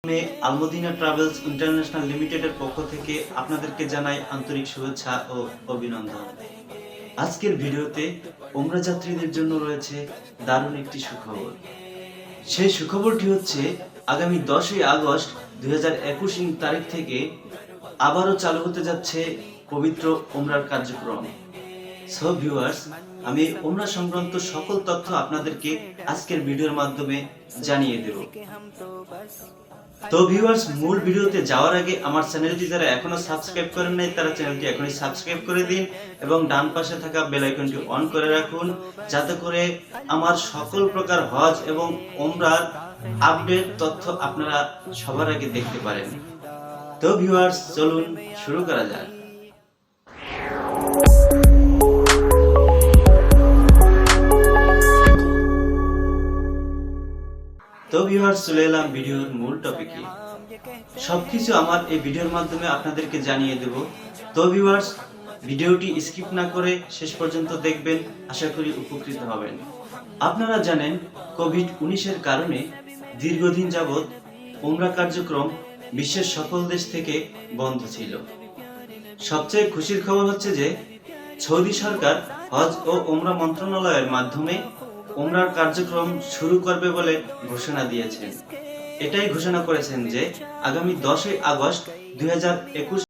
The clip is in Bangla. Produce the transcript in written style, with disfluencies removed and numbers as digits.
আমি আলমদিনা ট্রাভেলস ইন্টারন্যাশনাল লিমিটেডের পক্ষ থেকে আপনাদেরকে জানাই আন্তরিক শুভেচ্ছা ও অভিনন্দন। আজকের ভিডিওতে ওমরা যাত্রীদের জন্য রয়েছে দারুণ একটি সুখবর। সেই সুখবরটি হচ্ছে আগামী 10ই আগস্ট 2021 তারিখ থেকে আবারও চালু হতে যাচ্ছে পবিত্র ওমরার কার্যক্রম। সো ভিউয়ার্স, আমি ওমরা সংক্রান্ত সকল তথ্য আপনাদেরকে আজকের ভিডিওর মাধ্যমে জানিয়ে দেব। তো ভিউয়ার্স, মূল ভিডিওতে যাওয়ার আগে আমার চ্যানেলটি যারা এখনো সাবস্ক্রাইব করেন নাই তারা চ্যানেলটি এখনই সাবস্ক্রাইব করে দিন এবং ডান পাশে থাকা বেল আইকনটি অন করে রাখুন, যাতে করে আমার সকল প্রকার হজ এবং ওমরার আপডেট তথ্য আপনারা সবার আগে দেখতে পারেন। তো ভিউয়ার্স, চলুন শুরু করা যাক। তো ভিউয়ার্স, চলে এলাম ভিডিওর মূল টপিকে। সবকিছু আমার এই ভিডিওর মাধ্যমে আপনাদেরকে জানিয়ে দেব। তো ভিউয়ার্স, ভিডিওটি স্কিপ না করে শেষ পর্যন্ত দেখবেন, আশা করি উপকৃত হবেন। আপনারা জানেন, কোভিড-19 কারণে দীর্ঘদিন যাবৎ ওমরা কার্যক্রম বিশ্বের সকল দেশ থেকে বন্ধ ছিল। সবচেয়ে খুশির খবর হচ্ছে যে সৌদি সরকার হজ ও ওমরা মন্ত্রণালয়ের মাধ্যমে ওমরার কার্যক্রম শুরু করবে বলে ঘোষণা দিয়েছেন। এটাই ঘোষণা করেছেন যে আগামী 10ই আগস্ট 2021